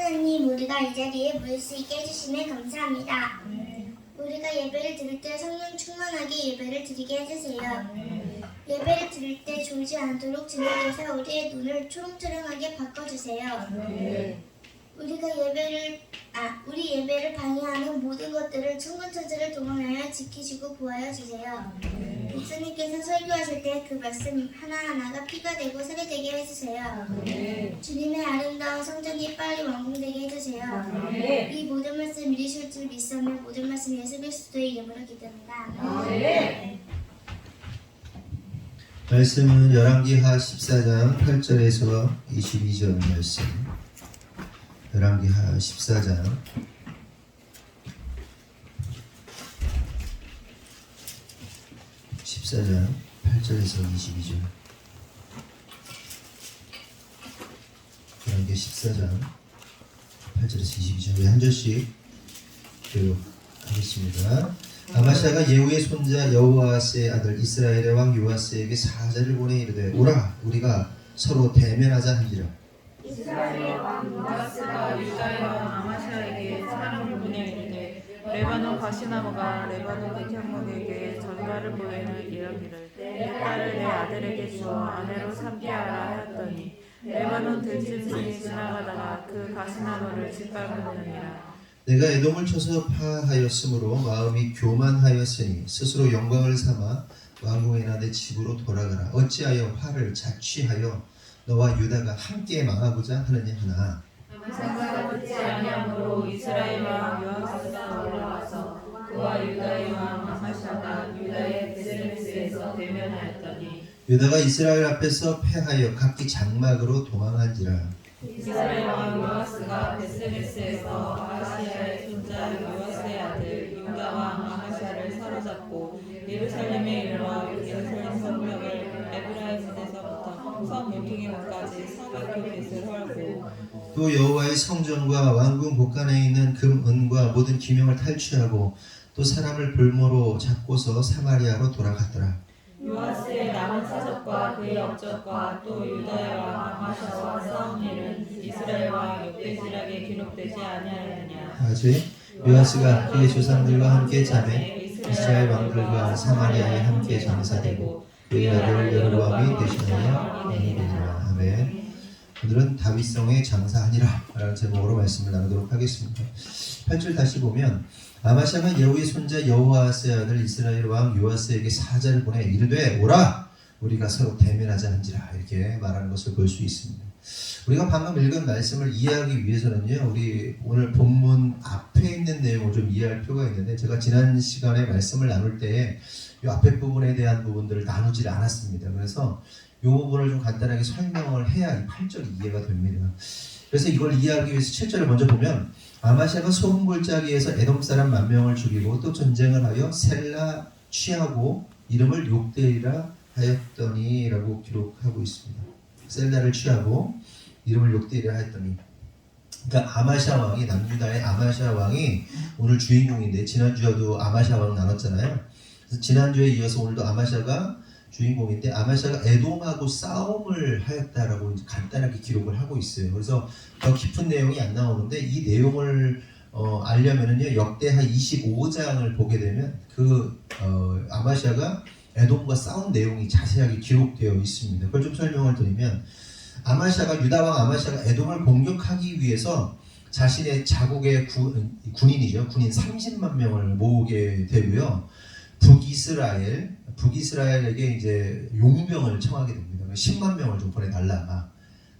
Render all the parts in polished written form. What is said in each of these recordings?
하나님, 우리가 이 자리에 모일 수 있게 해주시네 감사합니다. 우리가 예배를 드릴 때 성령 충만하게 예배를 드리게 해주세요. 예배를 드릴 때 졸지 않도록 주님께서 우리의 눈을 초롱초롱하게 바꿔주세요. 우리 예배를 방해하는 모든 것들을 천군천사를 동원하여 지키시고 보호하여 주세요. 목사님께서 설교하실 때 그 말씀 하나하나가 피가 되고 살이 되게 해주세요. 주님의 아름다운 성전이 빨리 완공되게 해주세요. 이 모든 말씀 이루실 줄 믿사며 모든 말씀 예수 그리스도의 이름으로 기도합니다. 말씀은 열왕기하 14장 8절에서 22절 말씀. 열왕기하 14장 8절에서 22절. 열왕기 14장 8절에서 22절. 한 절씩 교육하겠습니다. 아마샤가 예후의 손자 여호아스의 아들 이스라엘의 왕 요아스에게 사자를 보내 이르되 오라 우리가 서로 대면하자 한지라. 이스라엘의 왕 요아스가 유다의 왕 아마샤에게 사람을 보내 이르되 레바논 가시나무가 레바논 백향목에게 전가를 보내는 이야기를 내 딸을 내 아들에게 주어 아내로 삼게 하라 하였더니 레바논 들짐승이 지나가다가 그 가시나무를 짓밟았느니라. 내가 에돔을 쳐서 파하였으므로 마음이 교만하였으니 스스로 영광을 삼아 왕궁이나 내 집으로 돌아가라. 어찌하여 화를 자취하여 너와 유다가 함께 망하고자 하느냐 하나. 아마샤가 듣지 아니함으로 이스라엘 왕 요아스가 올라와서 그와 유다의 왕 아마샤가 유다의 베스메스에서 대면하였더니 유다가 이스라엘 앞에서 패하여 각기 장막으로 도망한지라. 이스라엘 왕 요아스가 베스메스에서 아하시아의 손자 요아스의 아들 유다 왕 아하샤를 사로잡고 예루살렘에 이르러 예루살렘 성벽을 에브라임에서부터 성 무기경까지 사각교빗을 헐고 또 여호와의 성전과 왕궁 곳간에 있는 금, 은과 모든 기명을 탈취하고 또 사람을 볼모로 잡고서 사마리아로 돌아갔더라. 요아스의 남은 사적과 그의 업적과 또 유다의 왕 아마샤와 싸운 일은 이스라엘 왕 역대지락에 기록되지 아니하였느냐. 아직 요아스가 그의 조상들과 함께 자매 이스라엘 왕들과 사마리아에 함께 장사되고 그의 아들 여로보암이 대신하여 왕이되니라. 아멘. 오늘은 다윗성의 장사하니라 라는 제목으로 말씀을 나누도록 하겠습니다. 8절 다시 보면 아마샤가 예후의 손자 여호아스의 아들 이스라엘 왕 요아스에게 사자를 보내 이르되 오라 우리가 서로 대면하자 한지라 이렇게 말하는 것을 볼 수 있습니다. 우리가 방금 읽은 말씀을 이해하기 위해서는요, 우리 오늘 본문 앞에 있는 내용을 좀 이해할 필요가 있는데, 제가 지난 시간에 말씀을 나눌 때에 이 앞에 부분에 대한 부분들을 나누질 않았습니다. 그래서 이 부분을 좀 간단하게 설명을 해야 이 8절이 이해가 됩니다. 그래서 이걸 이해하기 위해서 7절을 먼저 보면 아마샤가 소금골짜기에서 에돔 사람 10,000명을 죽이고 또 전쟁을 하여 셀라 취하고 이름을 욕되이라 하였더니 라고 기록하고 있습니다. 셀라를 취하고 이름을 욕되이라 하였더니, 그러니까 아마샤 왕이, 남유다의 아마샤 왕이 오늘 주인공인데, 지난주에도 아마샤 왕 나눴잖아요. 그래서 지난주에 이어서 오늘도 아마샤가 주인공인데, 아마샤가 에돔하고 싸움을 하였다라고 이제 간단하게 기록을 하고 있어요. 그래서 더 깊은 내용이 안 나오는데, 이 내용을 알려면은요, 역대하 25장을 보게 되면 아마샤가 에돔과 싸운 내용이 자세하게 기록되어 있습니다. 그걸 좀 설명을 드리면, 유다왕 아마샤가 에돔을 공격하기 위해서 자신의 자국의 군인이죠. 군인 30만 명을 모으게 되고요. 북이스라엘에게 이제 용병을 청하게 됩니다. 10만 명을 좀 보내달라.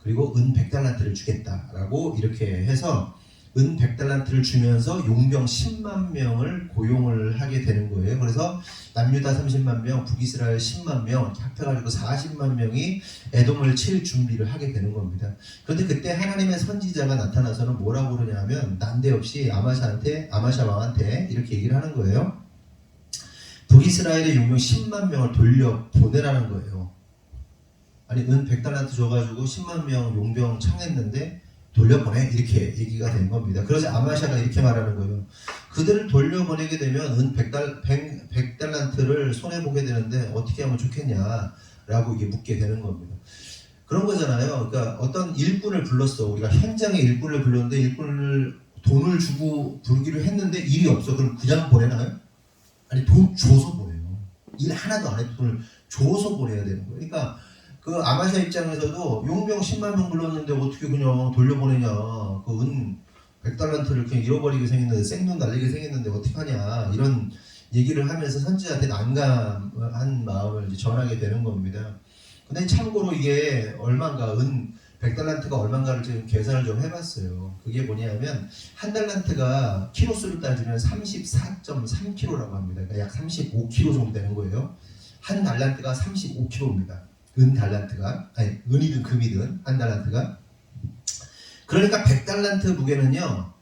그리고 은 100달란트를 주겠다라고 이렇게 해서 은 100달란트를 주면서 용병 10만 명을 고용을 하게 되는 거예요. 그래서 남유다 30만 명, 북이스라엘 10만 명 합해가지고 40만 명이 에돔을 칠 준비를 하게 되는 겁니다. 그런데 그때 하나님의 선지자가 나타나서는 뭐라고 그러냐면 난데없이 아마샤 왕한테 이렇게 얘기를 하는 거예요. 북이스라엘의 용병 10만 명을 돌려보내라는 거예요. 아니 은 100달란트 줘가지고 10만 명 용병 청했는데 돌려보내 이렇게 얘기가 된 겁니다. 그래서 아마샤가 이렇게 말하는 거예요. 그들을 돌려보내게 되면 은 100달란트를 손해보게 되는데 어떻게 하면 좋겠냐라고 이게 묻게 되는 겁니다. 그런 거잖아요. 그러니까 어떤 일꾼을 불렀어. 우리가 현장에 일꾼을 불렀는데 일꾼을 돈을 주고 부르기로 했는데 일이 없어. 그럼 그냥 보내나요? 아니 돈 줘서 보내요. 일 하나도 안 해도 돈을 줘서 보내야 되는 거예요. 그러니까 그 아마샤 입장에서도 용병 10만 명 불렀는데 어떻게 그냥 돌려보내냐. 그 은 100달란트를 그냥 잃어버리게 생겼는데 생돈 날리게 생겼는데 어떡하냐. 이런 얘기를 하면서 선지자한테 난감한 마음을 이제 전하게 되는 겁니다. 근데 참고로 이게 얼마인가, 은 100달란트가 얼마인가를 지금 계산을 좀 해봤어요. 그게 뭐냐면 한 달란트가 키로수를 따지면 34.3kg라고 합니다. 그러니까 약 35kg 정도 되는 거예요. 한 달란트가 35kg입니다. 은 달란트가, 아니 은이든 금이든 한 달란트가. 그러니까 100달란트 무게는요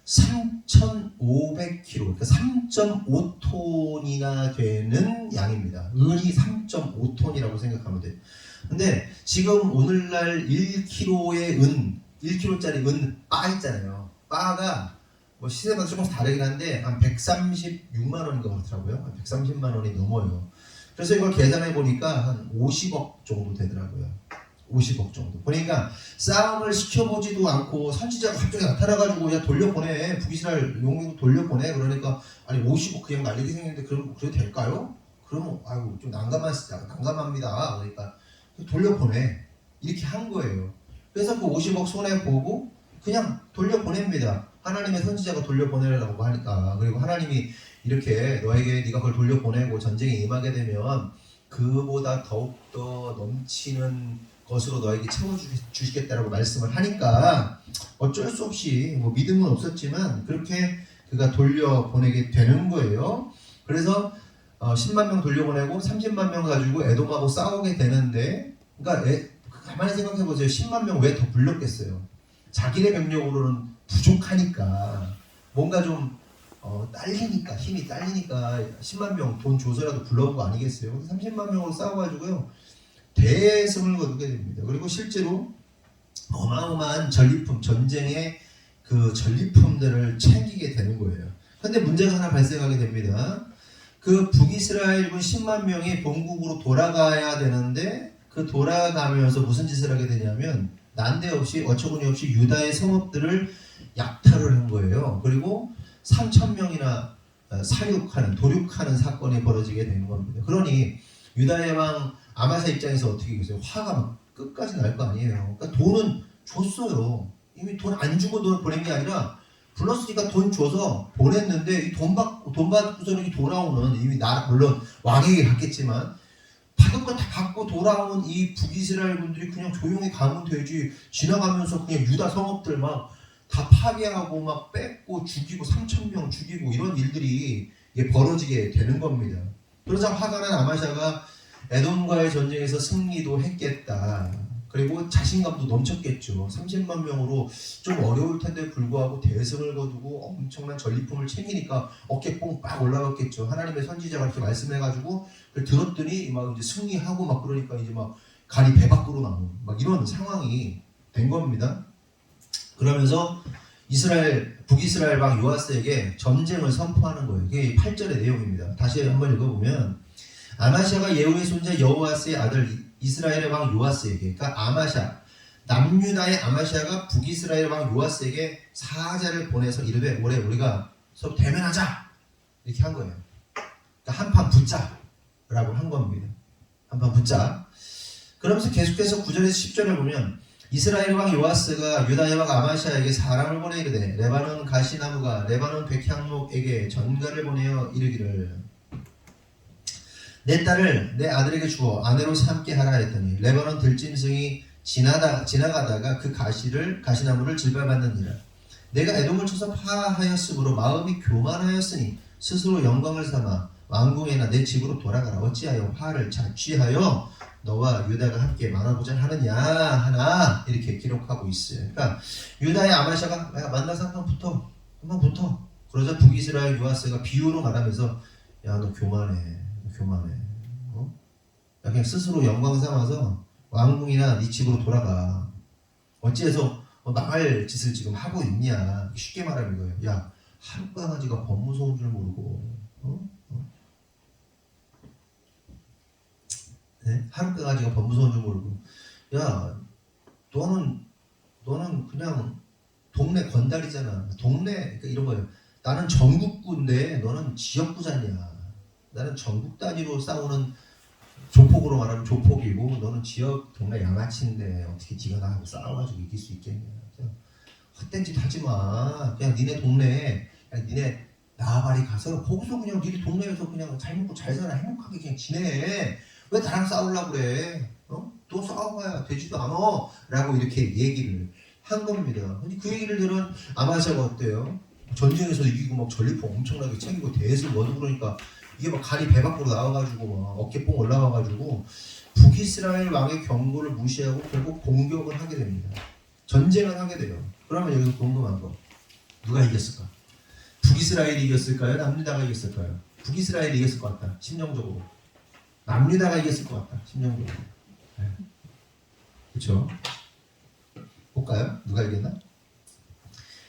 3,500kg, 그러니까 3.5톤이나 되는 양입니다. 은이 3.5톤이라고 생각하면 돼요. 근데 지금 오늘날 1kg의 은, 1kg짜리 은 바 있잖아요. 바가 뭐 시세마다 조금씩 다르긴 한데 한 136만 원인 것 같더라고요. 한 130만 원이 넘어요. 그래서 이걸 계산해 보니까 한 50억 정도 되더라고요. 50억 정도. 그러니까 싸움을 시켜보지도 않고 선지자가 갑자기 나타나가지고 야 돌려보내, 북이스라엘 용병 돌려보내. 그러니까 아니 50억 그냥 날리게 생겼는데 그럼 그래도 될까요? 그러면 아이고 좀 난감합니다. 그러니까 돌려보내 이렇게 한 거예요. 그래서 그 50억 손해 보고 그냥 돌려보냅니다. 하나님의 선지자가 돌려보내라고 하니까. 그리고 하나님이 이렇게 너에게 네가 그걸 돌려보내고 전쟁에 임하게 되면 그보다 더욱더 넘치는 것으로 너에게 채워주시겠다라고 말씀을 하니까 어쩔 수 없이 뭐 믿음은 없었지만 그렇게 그가 돌려보내게 되는 거예요. 그래서 10만 명 돌려보내고 30만 명 가지고 에돔하고 싸우게 되는데, 그러니까 가만히 생각해 보세요. 10만 명 왜 더 불렀겠어요? 자기네 병력으로는 부족하니까, 뭔가 좀 딸리니까, 힘이 딸리니까 10만 명 돈 줘서라도 불러온 거 아니겠어요? 30만 명으로 싸워가지고요 대승을 거두게 됩니다. 그리고 실제로 어마어마한 전리품, 전쟁의 그 전리품들을 챙기게 되는 거예요. 근데 문제가 하나 발생하게 됩니다. 그 북이스라엘군 10만 명이 본국으로 돌아가야 되는데 그 돌아가면서 무슨 짓을 하게 되냐면 난데없이 어처구니 없이 유다의 성읍들을 약탈을 한 거예요. 그리고 3,000명이나 사륙하는, 도륙하는 사건이 벌어지게 되는 겁니다. 그러니 유다의 왕 아마샤 입장에서 어떻게 계세요? 화가 막 끝까지 날 거 아니에요. 그러니까 돈은 줬어요. 이미 돈 안 주고 돈 보낸 게 아니라 불렀으니까 돈 줘서 보냈는데 이 돈 받고서는 이 돌아오는, 이미 물론 왕에게 갔겠지만 받은 거 다 받고 돌아온 이 북이스라엘 분들이 그냥 조용히 가면 되지, 지나가면서 그냥 유다 성읍들 막 다 파괴하고 막 뺏고 죽이고 3,000명 죽이고 이런 일들이 벌어지게 되는 겁니다. 그러자 화가 난 아마샤가 에돔과의 전쟁에서 승리도 했겠다. 그리고 자신감도 넘쳤겠죠. 30만 명으로 좀 어려울 텐데 불구하고 대승을 거두고 엄청난 전리품을 챙기니까 어깨 뽕빡 올라갔겠죠. 하나님의 선지자가 이렇게 말씀해가지고 들었더니 막 이제 승리하고 막 그러니까 이제 막 간이 배 밖으로 나오는 막 이런 상황이 된 겁니다. 그러면서 북이스라엘 왕 요아스에게 전쟁을 선포하는 거예요. 이게 8절의 내용입니다. 다시 한번 읽어보면 아마샤가 예후의 손자 여호아스의 아들 이스라엘의 왕 요아스에게, 그러니까 아마샤, 남유다의 아마샤가 북이스라엘 왕 요아스에게 사자를 보내서 이르되 올해 우리가 서로 대면하자 이렇게 한 거예요. 그러니까 한판 붙자라고 한 겁니다. 한판 붙자. 그러면서 계속해서 9절에서 10절을 보면 이스라엘 왕 요아스가 유다의 왕 아마샤에게 사람을 보내 이르되 레바논 가시나무가 레바논 백향목에게 전가를 보내어 이르기를 내 딸을 내 아들에게 주어 아내로 삼게 하라 했더니 레바논 들짐승이 지나가다가 그 가시나무를 질발받느니라. 내가 에돔을 쳐서 파하였으므로 마음이 교만하였으니 스스로 영광을 삼아 왕궁에나 내 집으로 돌아가라. 어찌하여 화를 자취하여 너와 유다가 함께 만나보자 하느냐 하나, 이렇게 기록하고 있어요. 그러니까 유다의 아마샤가 만나서 한번 붙어. 그러자 북이스라엘 요아스가 비유로 말하면서 야 너 교만해. 야 그냥 스스로 영광 삼아서 왕궁이나 네 집으로 돌아가. 어찌해서 망할 짓을 지금 하고 있냐. 쉽게 말하는 거예요. 야 하룻강아지가 법무서운 줄 모르고 네? 하룻강아지가 법무서운 줄 모르고 야, 너는 그냥 동네 건달이잖아. 동네 그러니까 이런 거예요. 나는 전국구인데 너는 지역구잖냐. 나는 전국 단위로 싸우는 조폭으로 말하면 조폭이고 너는 지역 동네 양아치인데 어떻게 네가 나하고 싸워가지고 이길 수 있겠냐. 헛된 짓 하지 마. 그냥 니네 동네에 그냥 니네 나발이 가서 거기서 그냥 니네 동네에서 그냥 잘 먹고 잘 살아 행복하게 그냥 지내. 왜 나랑 싸우려고 그래? 너 싸워봐야 되지도 않아. 라고 이렇게 얘기를 한 겁니다. 그 얘기를 들은 아마샤가 어때요? 전쟁에서 이기고 막 전리품 엄청나게 챙기고 대에서 뭐도 그러니까 이게 막 간이 배 밖으로 나와가지고 막 어깨 뽕 올라와가지고 북이스라엘 왕의 경고를 무시하고 결국 공격을 하게 됩니다. 전쟁을 하게 돼요. 그러면 여기서 궁금한 거 누가 이겼을까? 북이스라엘이 이겼을까요? 남유다가 이겼을까요? 북이스라엘이 이겼을 것 같다. 심정적으로. 남유다가 이겼을 것 같다. 심정적으로. 네. 그렇죠? 볼까요? 누가 이겼나?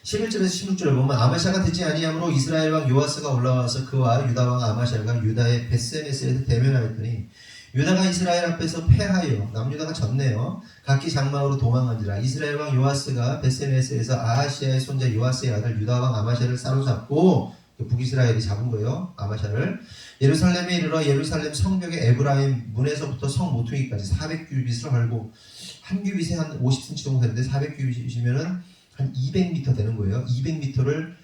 11절에서 16절을 보면 아마샤가 듣지 아니함으로 이스라엘 왕 요아스가 올라와서 그와 유다 왕 아마샤가 유다의 벳세메스에서 대면하였더니 유다가 이스라엘 앞에서 패하여 남유다가 졌네요. 각기 장막으로 도망한지라. 이스라엘 왕 요아스가 벳세메스에서 아하시아의 손자 요아스의 아들 유다 왕 아마샤를 사로잡고 북이스라엘이 잡은 거예요. 아마샤를 예루살렘에 이르러 예루살렘 성벽의 에브라임 문에서부터 성 모퉁이까지 400규빗을 헐고 한 규빗에 한 50cm 정도 되는데 400규빗이면은 한 200m 되는 거예요. 200m를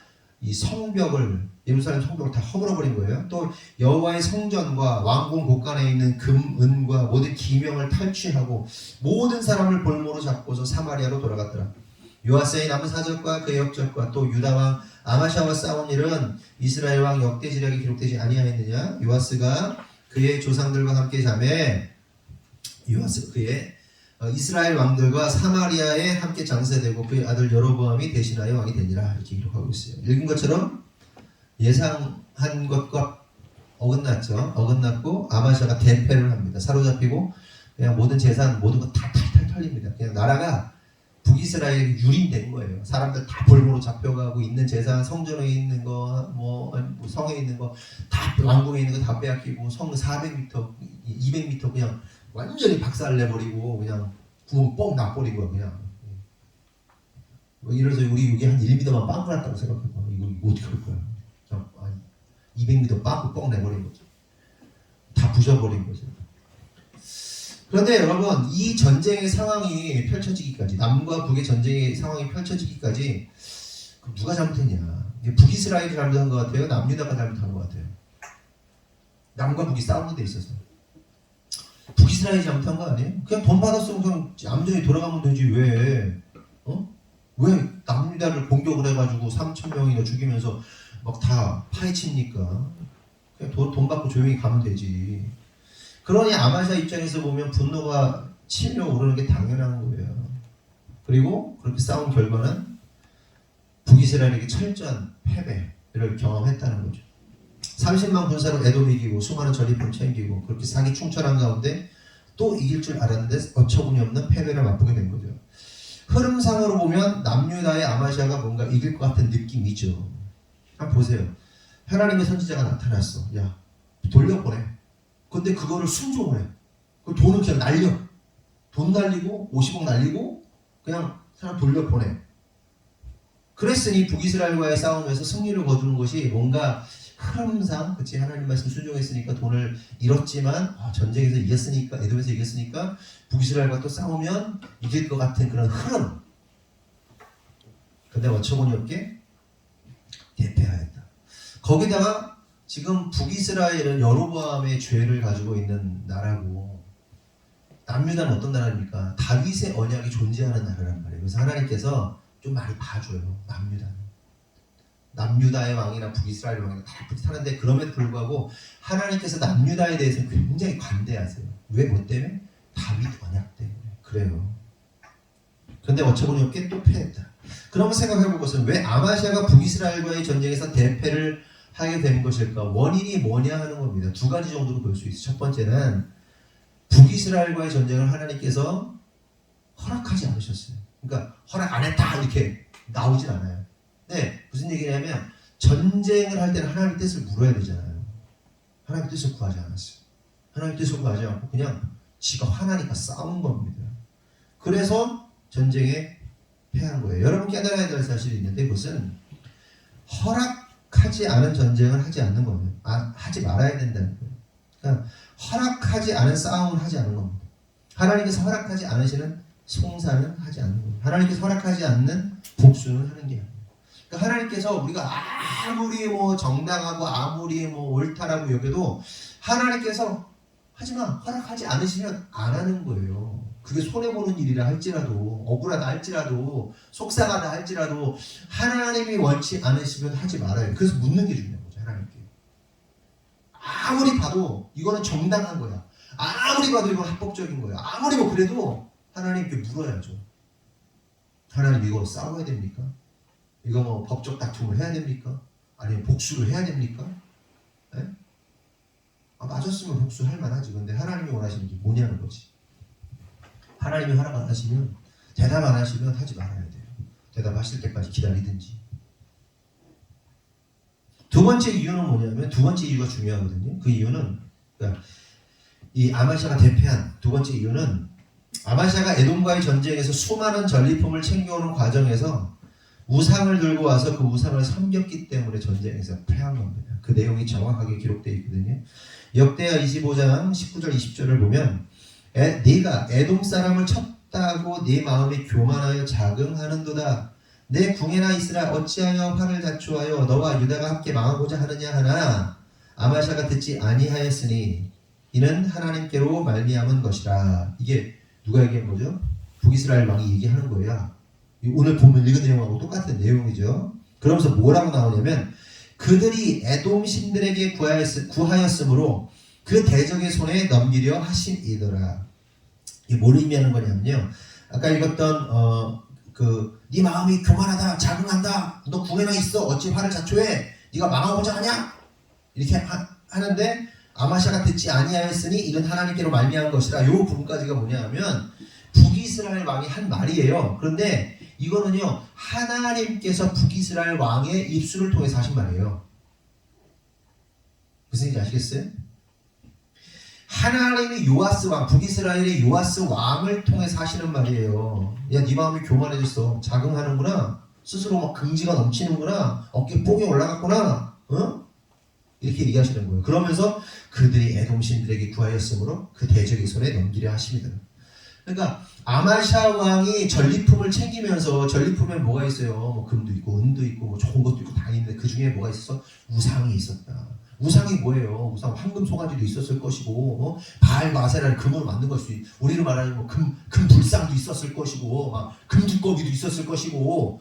이 성벽을 예루살렘 성벽을 다 허물어버린 거예요. 또 여호와의 성전과 왕궁 곳간에 있는 금, 은과 모든 기명을 탈취하고 모든 사람을 볼모로 잡고서 사마리아로 돌아갔더라. 요아스의 남은 사적과 그의 역적과 또 유다 왕 아마샤와 싸운 일은 이스라엘 왕 역대지략에 기록되지 아니하였느냐? 요아스가 그의 조상들과 함께 자매 요아스 그의 이스라엘 왕들과 사마리아에 함께 장사되고 그의 아들 여로보암이 대신하여 왕이 되니라 이렇게 기록하고 있어요. 읽은 것처럼 예상한 것과 어긋났죠. 어긋났고 아마샤가 대패를 합니다. 사로잡히고 그냥 모든 재산 모든 거 다 탈탈 털립니다. 그냥 나라가 북이스라엘이 유린된 거예요. 사람들 다 볼모로 잡혀가고 있는 재산, 성전에 있는 거, 뭐 성에 있는 거, 다 왕궁에 있는 거 다 빼앗기고 성 400m, 200m 그냥 완전히 박살내버리고 그냥 구멍 뻥 나버린 거야 그냥. 이래서 우리 여기 한 1m만 빵꾸 났다고 생각해봐. 이거 어떻게 할 거야? 200m 빵꾸 뻥 내버린 거죠. 다 부셔버린 거죠. 그런데 여러분 이 전쟁의 상황이 펼쳐지기까지 남과 북의 전쟁의 상황이 펼쳐지기까지 그럼 누가 잘못했냐? 북이스라엘이 잘못한 것 같아요? 남유다가 잘못한 것 같아요? 남과 북이 싸우는 데 있어서 북이스라엘이 잘못한 거 아니에요? 그냥 돈 받았으면 그냥 얌전히 돌아가면 되지 왜? 왜 남유다를 공격을 해가지고 3,000명이나 죽이면서 막 다 파헤칩니까? 그냥 돈 받고 조용히 가면 되지. 그러니 아마샤 입장에서 보면 분노가 치밀어 오르는 게 당연한 거예요. 그리고 그렇게 싸운 결과는 북이스라엘에게 철저한 패배를 경험했다는 거죠. 30만 군사로 에돔 이기고 수많은 전리품 챙기고 그렇게 사기 충천한 가운데 또 이길 줄 알았는데 어처구니 없는 패배를 맛보게 된 거죠. 흐름상으로 보면 남유다의 아마샤가 뭔가 이길 것 같은 느낌이죠. 한번 보세요. 하나님의 선지자가 나타났어. 야 돌려보내. 근데 그거를 순종을 해. 그 돈은 그냥 날려. 돈 날리고 50억 날리고 그냥 사람 돌려보내. 그랬으니 북이스라엘과의 싸움에서 승리를 거두는 것이 뭔가 흐름상 그치 하나님 말씀 순종했으니까 돈을 잃었지만 전쟁에서 이겼으니까 에돔에서 이겼으니까 북이스라엘과 또 싸우면 이길 것 같은 그런 흐름. 근데 어처구니 없게 대패하였다. 거기다가 지금 북이스라엘은 여로보암의 죄를 가지고 있는 나라고 남유다는 어떤 나라입니까? 다윗의 언약이 존재하는 나라란 말이에요. 그래서 하나님께서 좀 많이 봐줘요. 남유다의 왕이나 북이스라엘 왕이나 다 비슷하는데 그럼에도 불구하고 하나님께서 남유다에 대해서 굉장히 관대하세요. 왜? 뭐 때문에? 다윗 언약 때문에. 그래요. 그런데 어처구니 없게 또 패했다. 그러면 생각해볼 것은 왜 아마샤가 북이스라엘과의 전쟁에서 대패를 하게 된 것일까? 원인이 뭐냐 하는 겁니다. 두 가지 정도로 볼 수 있어요. 첫 번째는 북이스라엘과의 전쟁을 하나님께서 허락하지 않으셨어요. 그러니까 허락 안 했다 이렇게 나오진 않아요. 네, 무슨 얘기냐면 전쟁을 할 때는 하나님의 뜻을 물어야 되잖아요. 하나님의 뜻을 구하지 않았어요. 하나님의 뜻을 구하지 않고 그냥 지가 화나니까 싸운 겁니다. 그래서 전쟁에 패한 거예요. 여러분 깨달아야 될 사실이 있는데 그것은 허락하지 않은 전쟁을 하지 않는 거예요. 하지 말아야 된다는 거예요. 그러니까 허락하지 않은 싸움을 하지 않는 겁니다. 하나님께서 허락하지 않으시는 송사는 하지 않는 거예요. 하나님께서 허락하지 않는 복수는 하는 게 아니에요. 그러니까 하나님께서 우리가 아무리 뭐 정당하고 아무리 뭐 옳다라고 여겨도 하나님께서 하지마 허락하지 않으시면 안 하는 거예요. 그게 손해보는 일이라 할지라도 억울하다 할지라도 속상하다 할지라도 하나님이 원치 않으시면 하지 말아요. 그래서 묻는 게 중요한 거죠. 하나님께. 아무리 봐도 이거는 정당한 거야. 아무리 봐도 이건 합법적인 거야. 아무리 뭐 그래도 하나님께 물어야죠. 하나님 이거 싸워야 됩니까? 이거 뭐 법적 다툼을 해야 됩니까? 아니면 복수를 해야 됩니까? 네? 맞았으면 복수할 만하지. 근데 하나님이 원하시는 게 뭐냐는 거지. 하나님이 허락 안 하시면 대답 안 하시면 하지 말아야 돼요. 대답하실 때까지 기다리든지. 두 번째 이유는 뭐냐면 두 번째 이유가 중요하거든요. 그 이유는 그러니까 이 아마샤가 대패한 두 번째 이유는 아마샤가 에돔과의 전쟁에서 수많은 전리품을 챙겨오는 과정에서 우상을 들고 와서 그 우상을 섬겼기 때문에 전쟁에서 패한 겁니다. 그 내용이 정확하게 기록되어 있거든요. 역대하 25장 19절 20절을 보면 네가 에돔 사람을 쳤다고 네 마음이 교만하여 자긍하는도다. 내 궁에나 있으라 어찌하여 화를 자초하여 너와 유다가 함께 망하고자 하느냐 하나 아마샤가 듣지 아니하였으니 이는 하나님께로 말미암은 것이라. 이게 누가 얘기한 거죠? 북이스라엘 왕이 얘기하는 거야. 오늘 보면 읽은 내용하고 똑같은 내용이죠. 그러면서 뭐라고 나오냐면 그들이 에돔 신들에게 구하였으므로 그 대적의 손에 넘기려 하심이더라. 이게 뭘 의미하는 거냐면요. 아까 읽었던 네 마음이 교만하다, 자긍한다, 너 궁에나 있어, 어찌 화를 자초해, 네가 망하고자 하냐? 이렇게 하는데 아마샤가 듣지 아니하였으니 이는 하나님께로 말미암은 것이라. 요 부분까지가 뭐냐 하면 북이스라엘 왕이 한 말이에요. 그런데 이거는요 하나님께서 북이스라엘 왕의 입술을 통해서 하신 말이에요. 무슨 얘기인지 아시겠어요? 하나님이 요아스 왕, 북이스라엘의 요아스 왕을 통해서 하시는 말이에요. 야, 네 마음이 교만해졌어. 자긍하는구나. 스스로 막 긍지가 넘치는구나. 어깨 뽕이 올라갔구나. 어? 이렇게 얘기하시는 거예요. 그러면서 그들이 에돔 신들에게 구하였으므로 그 대적의 손에 넘기려 하십니다. 그러니까 아마샤 왕이 전리품을 챙기면서 전리품에 뭐가 있어요? 뭐 금도 있고 은도 있고 뭐 좋은 것도 있고 다 있는데 그 중에 뭐가 있었어? 우상이 있었다. 우상이 뭐예요? 우상 황금 송아지도 있었을 것이고 바알 마세라를 금으로 만든 것이 우리로 말하면 뭐 금 불상도 있었을 것이고 막 금두꺼비도 있었을 것이고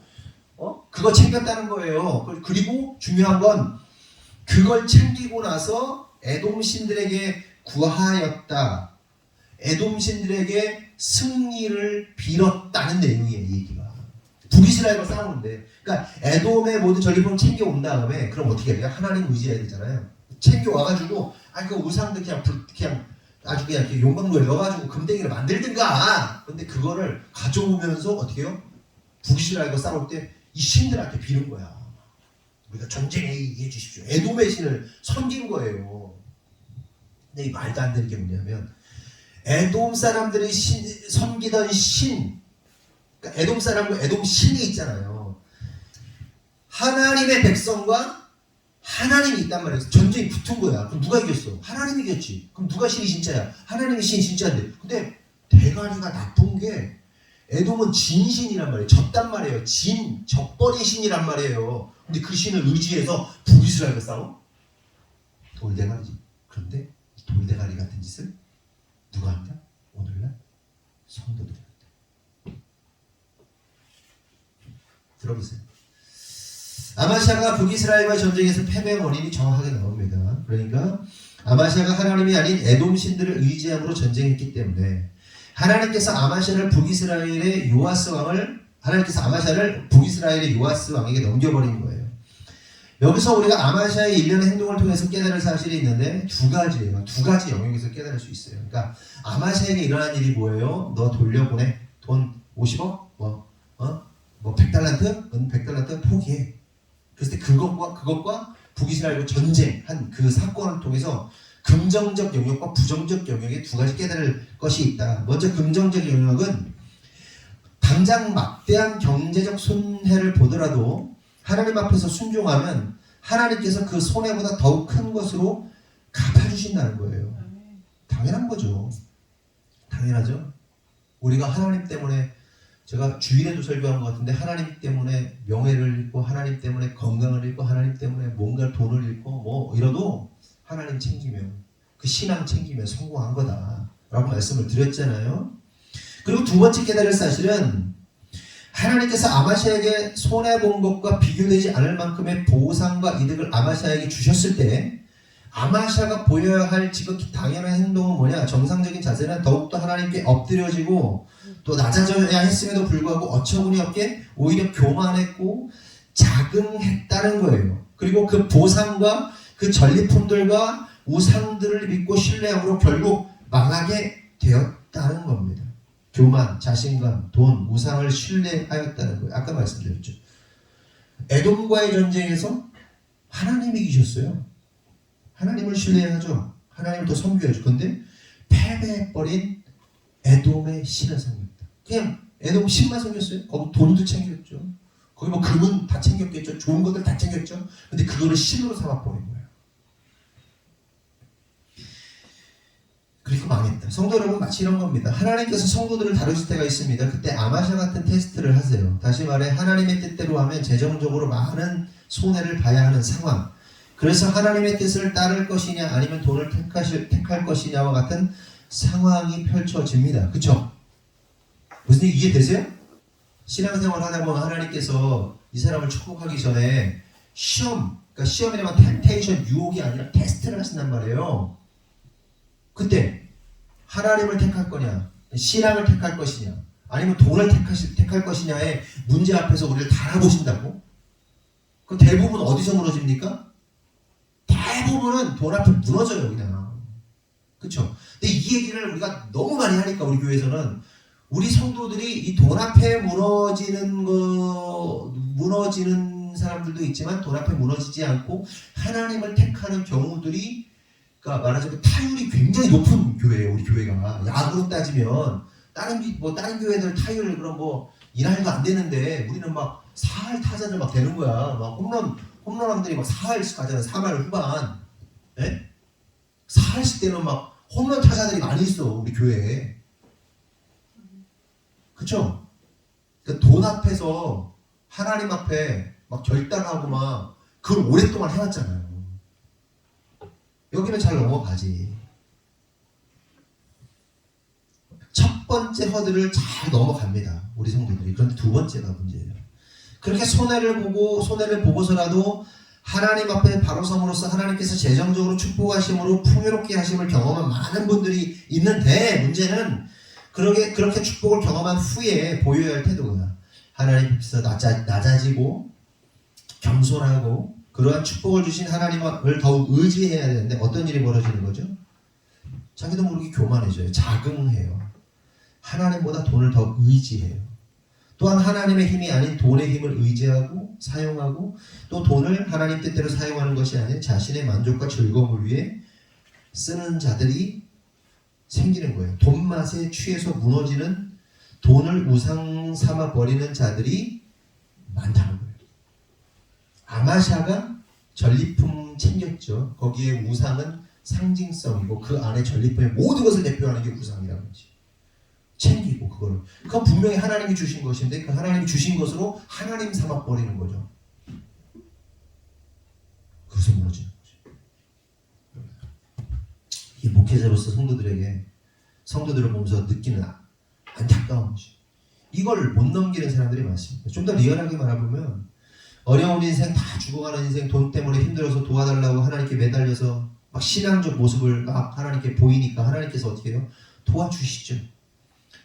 그거 챙겼다는 거예요. 그리고 중요한 건 그걸 챙기고 나서 에돔 신들에게 구하였다. 에돔 신들에게 승리를 빌었다는 내용이에요. 이 얘기가. 북이스라엘과 싸우는데 그러니까 에돔의 모든 전리품을 챙겨온 다음에 그럼 어떻게 해야 돼요? 하나님 의지해야 되잖아요. 챙겨와가지고 그 우상들 그냥 아주 그냥 이렇게 용광로에 넣어가지고 금덩이를 만들든가. 근데 그거를 가져오면서 어떻게 해요? 북이스라엘과 싸울 때 이 신들한테 비는 거야. 우리가 전쟁에 이해해 주십시오. 에돔의 신을 섬긴 거예요. 근데 이 말도 안 되는 게 뭐냐면 에돔 사람들이 섬기던 신, 그러니까 에돔 사람과 에돔 신이 있잖아요. 하나님의 백성과 하나님이 있단 말이에요. 전쟁이 붙은 거야. 그럼 누가 이겼어? 하나님이 이겼지. 그럼 누가 신이 진짜야? 하나님이 신이 진짜인데. 근데 대가리가 나쁜 게 에돔은 진신이란 말이에요. 졌단 말이에요. 져버린 신이란 말이에요. 근데 그 신을 의지해서 북이스라엘과 싸워? 돌대가리지. 그런데 돌대가리 같은 짓을 누가 한다? 오늘날 성도들이 한다. 들어보세요. 아마샤가 북이스라엘과 전쟁에서 패배한 원인이 정확하게 나옵니다. 그러니까 아마샤가 하나님이 아닌 에돔 신들을 의지함으로 전쟁했기 때문에 하나님께서 아마샤를 북이스라엘의 요아스 왕에게 넘겨버린 거예요. 여기서 우리가 아마샤의 일련의 행동을 통해서 깨달을 사실이 있는데 두 가지예요. 두 가지 영역에서 깨달을 수 있어요. 그러니까 아마샤에게 일어난 일이 뭐예요? 너 돌려보내. 돈 50억? 뭐 100달란트? 100달란트 포기해. 그랬을 때 그것과 북이스라엘과 전쟁한 그 사건을 통해서 긍정적 영역과 부정적 영역의 두 가지 깨달을 것이 있다. 먼저 긍정적 영역은 당장 막대한 경제적 손해를 보더라도 하나님 앞에서 순종하면 하나님께서 그 손해보다 더욱 큰 것으로 갚아주신다는 거예요. 당연한 거죠. 당연하죠. 우리가 하나님 때문에, 제가 주일에도 설교한 것 같은데, 하나님 때문에 명예를 잃고 하나님 때문에 건강을 잃고 하나님 때문에 뭔가 돈을 잃고 뭐 이러도 하나님 챙기면, 그 신앙 챙기면 성공한 거다 라고 말씀을 드렸잖아요. 그리고 두 번째 깨달을 사실은 하나님께서 아마시아에게 손해본 것과 비교되지 않을 만큼의 보상과 이득을 아마시아에게 주셨을 때 아마시아가 보여야 할 지극히 당연한 행동은 뭐냐? 정상적인 자세는 더욱더 하나님께 엎드려지고 또 낮아져야 했음에도 불구하고 어처구니 없게 오히려 교만했고 자긍했다는 거예요. 그리고 그 보상과 그 전리품들과 우상들을 믿고 신뢰함으로 결국 망하게 되었다는 겁니다. 교만, 자신감, 돈, 우상을 신뢰하였다는 거예요. 아까 말씀드렸죠. 에돔과의 전쟁에서 하나님이 이기셨어요. 하나님을 신뢰하죠. 하나님을 더 섬겨야죠. 근데 패배해버린 에돔의 신을 섬겼다. 그냥 에돔 신만 섬겼어요. 거기 돈도 챙겼죠. 거기 뭐 금은 다 챙겼겠죠. 좋은 것들 다 챙겼죠. 근데 그거를 신으로 삼아버린 거예요. 그리고 망했다. 성도 여러분, 마치 이런 겁니다. 하나님께서 성도들을 다루실 때가 있습니다. 그때 아마시아 같은 테스트를 하세요. 다시 말해 하나님의 뜻대로 하면 재정적으로 많은 손해를 봐야 하는 상황. 그래서 하나님의 뜻을 따를 것이냐 아니면 돈을 택할 것이냐와 같은 상황이 펼쳐집니다. 그쵸? 무슨 얘기 이해되세요? 신앙생활 하다 보면 하나님께서 이 사람을 축복하기 전에 시험, 그러니까 시험이라면 템테이션, 유혹이 아니라 테스트를 하신단 말이에요. 그때 하나님을 택할 거냐, 신앙을 택할 것이냐, 아니면 돈을 택할 것이냐의 문제 앞에서 우리를 달아보신다고? 그 대부분 어디서 무너집니까? 대부분은 돈 앞에 무너져요, 그냥. 그쵸? 근데 이 얘기를 우리가 너무 많이 하니까 우리 교회에서는 우리 성도들이 이 돈 앞에 무너지는 사람들도 있지만 돈 앞에 무너지지 않고 하나님을 택하는 경우들이, 그러니까 말하자면 타율이 굉장히 높은 교회예요. 우리 교회가 야구로 따지면 다른 교회들 타율 그럼 뭐 이날도 안 되는데 우리는 막 4할 타자들 막 되는 거야. 막 홈런왕들이 막 4할씩 가잖아. 3할 후반. 예? 4할씩 되는 막 홈런 타자들이 많이 있어 우리 교회에. 그쵸? 그러니까 돈 앞에서 하나님 앞에 막 결단하고 막 그걸 오랫동안 해왔잖아요. 여기는 잘 넘어가지. 첫 번째 허들을 잘 넘어갑니다. 우리 성도들이. 그런데 두 번째가 문제예요. 그렇게 손해를 보고서라도 하나님 앞에 바로 섬으로써 하나님께서 재정적으로 축복하심으로 풍요롭게 하심을 경험한 많은 분들이 있는데, 문제는 그렇게 축복을 경험한 후에 보여야 할 태도가 하나님 앞에서 낮아지고 겸손하고 그러한 축복을 주신 하나님을 더욱 의지해야 되는데 어떤 일이 벌어지는 거죠? 자기도 모르게 교만해져요. 자긍해요. 하나님보다 돈을 더 의지해요. 또한 하나님의 힘이 아닌 돈의 힘을 의지하고 사용하고 또 돈을 하나님 뜻대로 사용하는 것이 아닌 자신의 만족과 즐거움을 위해 쓰는 자들이 생기는 거예요. 돈 맛에 취해서 무너지는, 돈을 우상 삼아 버리는 자들이 많다는 거예요. 아마샤가 전리품 챙겼죠. 거기에 우상은 상징성이고 그 안에 전리품의 모든 것을 대표하는 게 우상이라는 거지. 챙기고 그거를. 그건 분명히 하나님이 주신 것인데 그 하나님이 주신 것으로 하나님 삼아 버리는 거죠. 그래서 무너지는 거죠. 이 목회자로서 성도들을 보면서 느끼는 안타까운 거죠. 이걸 못 넘기는 사람들이 많습니다. 좀 더 리얼하게 말해보면 어려운 인생, 다 죽어가는 인생, 돈 때문에 힘들어서 도와달라고 하나님께 매달려서 막 신앙적 모습을 막 하나님께 보이니까 하나님께서 어떻게 해요? 도와주시죠.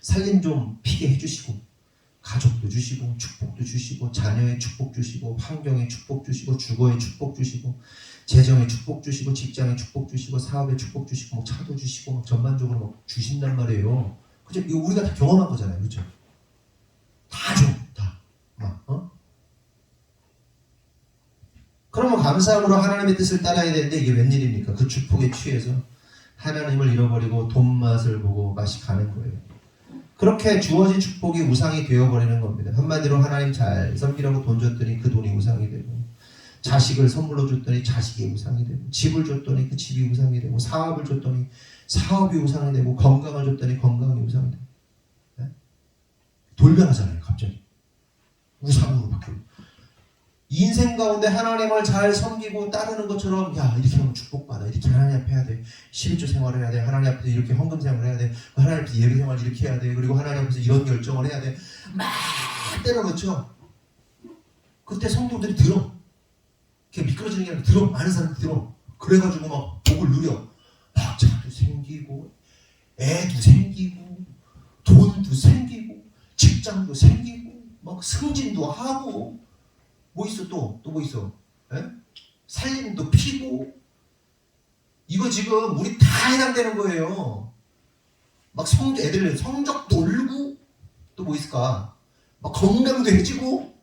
살림 좀 피게 해주시고 가족도 주시고 축복도 주시고 자녀의 축복 주시고 환경의 축복 주시고 주거의 축복 주시고 재정의 축복 주시고 직장의 축복 주시고 사업의 축복 주시고 뭐 차도 주시고 막 전반적으로 막 주신단 말이에요. 그죠? 이거 우리가 다 경험한 거잖아요. 그죠? 다 줘. 다. 막, 그러면 감사함으로 하나님의 뜻을 따라야 되는데 이게 웬일입니까? 그 축복에 취해서 하나님을 잃어버리고 돈 맛을 보고 맛이 가는 거예요. 그렇게 주어진 축복이 우상이 되어버리는 겁니다. 한마디로 하나님 잘 섬기라고 돈 줬더니 그 돈이 우상이 되고, 자식을 선물로 줬더니 자식이 우상이 되고, 집을 줬더니 그 집이 우상이 되고, 사업을 줬더니 사업이 우상이 되고, 건강을 줬더니 건강이 우상이 되고. 네? 돌변하잖아요. 갑자기 우상으로 바뀌고. 인생 가운데 하나님을 잘 섬기고 따르는 것처럼, 야 이렇게 하면 축복받아, 이렇게 하나님 앞에 해야 돼, 11조 생활을 해야 돼, 하나님 앞에서 이렇게 헌금 생활을 해야 돼, 하나님 앞에서 예배 생활을 이렇게 해야 돼, 그리고 하나님 앞에서 이런 결정을 해야 돼, 막 때려넣죠. 그때 성도들이 들어. 그게 미끄러지는 게 아니라 들어. 많은 사람들이 들어. 그래가지고 막 복을 누려. 막 차도 생기고, 애도 생기고, 돈도 생기고, 직장도 생기고, 막 승진도 하고, 뭐 있어 또 뭐 있어? 에? 살림도 피고. 이거 지금 우리 다 해당되는 거예요. 막 애들 성적도 오르고, 또 뭐 있을까? 막 건강도 해지고.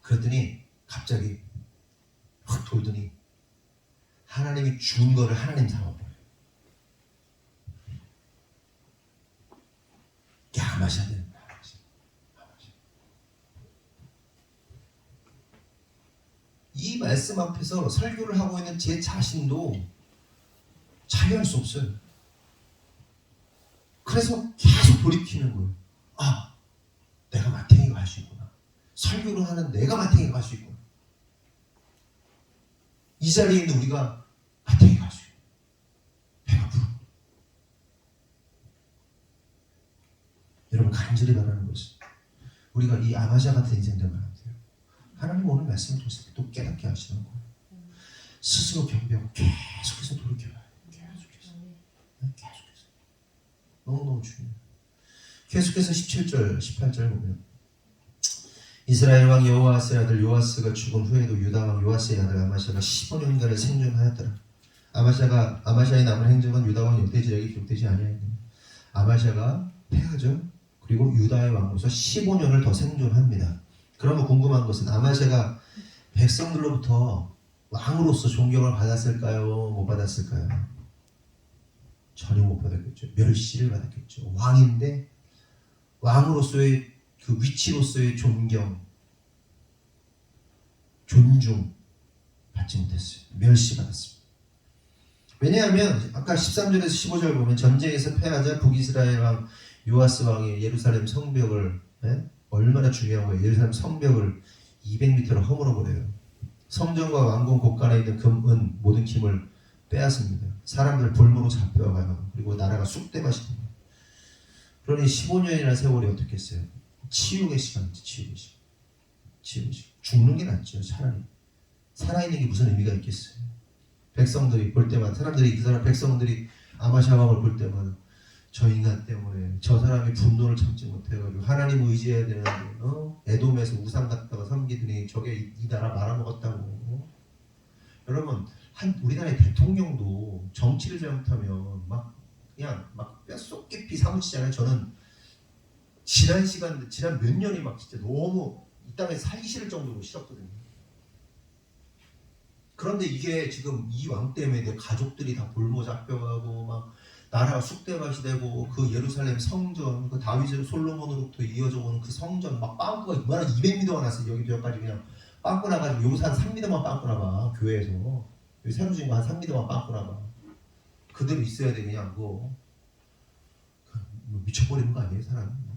그랬더니 갑자기 확 돌더니 하나님이 준 거를 하나님 삼아버려요. 야, 마셔야 돼. 이 말씀 앞에서 설교를 하고 있는 제 자신도 자유할 수 없어요. 그래서 계속 돌이키는 거예요. 아, 내가 마탱이가 할 수 있구나. 설교를 하는 내가 마탱이가 할 수 있구나. 이 자리에 있는 우리가 마탱이가 할 수 있구나. 배가 부르. 여러분, 간절히 바라는 것은 우리가 이 아마샤 같은 인생들 말합니다. 하나님 오늘 말씀을 통해서 또 깨닫게 하시는 거예요. 스스로 경배하고 계속해서 돌이켜야 해요. 계속해서. 너무너무 중요해요. 계속해서 17절, 18절 보면 이스라엘 왕 여호아스의 아들 요아스가 죽은 후에도 유다 왕 요아스의 아들 아마샤가 15년간을 생존하였더라. 아마샤의 남은 행적은 유다 왕 역대지력에 기록되지 아니하였느냐. 아마샤가 패하죠. 그리고 유다의 왕으로서 15년을 더 생존합니다. 그러면 궁금한 것은 아마샤가 백성들로부터 왕으로서 존경을 받았을까요? 못 받았을까요? 전혀 못 받았겠죠. 멸시를 받았겠죠. 왕인데 왕으로서의 그 위치로서의 존경, 존중 받지 못했어요. 멸시받았습니다. 왜냐하면 아까 13절에서 15절 보면 전쟁에서 패하자 북이스라엘 왕 요아스 왕이 예루살렘 성벽을 얼마나 중요한 거예요. 예루살렘 성벽을 200m로 허물어버려요. 성전과 왕궁 곳간에 있는 금, 은 모든 힘을 빼앗습니다. 사람들 볼모로 잡혀가요. 그리고 나라가 쑥대밭이 됩니다. 그러니 15년이라는 세월이 어떻겠어요? 치유의 시간이지. 치유의 시간. 죽는 게 낫죠. 차라리. 살아있는 게 무슨 의미가 있겠어요. 백성들이 볼 때마다 백성들이 아마샤 왕을 볼 때마다 저 인간 때문에 저 사람이 분노를 참지 못해가지고 하나님 의지해야 되는데 에돔에서 우상 갖다가 섬기더니 저게 이 나라 말아먹었다고. 여러분, 우리나라의 대통령도 정치를 잘못하면 그냥 뼛속 깊이 사무치잖아요. 저는 지난 몇 년이 진짜 너무 이 땅에 살기 싫을 정도로 싫었거든요. 그런데 이게 지금 이 왕 때문에 내 가족들이 다 볼모 잡혀가고 나라가 쑥대밭이 되고 그 예루살렘 성전, 그 다윗의 솔로몬으로부터 이어져 오는 그 성전 빵꾸가 이만한 200m가 났어요. 여기까지 그냥 빵꾸 나가지고 여기서 한 3m만 빵꾸 나봐. 교회에서 여기 새로 지은 거 한 3m만 빵꾸 나봐. 그대로 있어야 돼. 그냥 미쳐버리는 거 아니에요, 사람?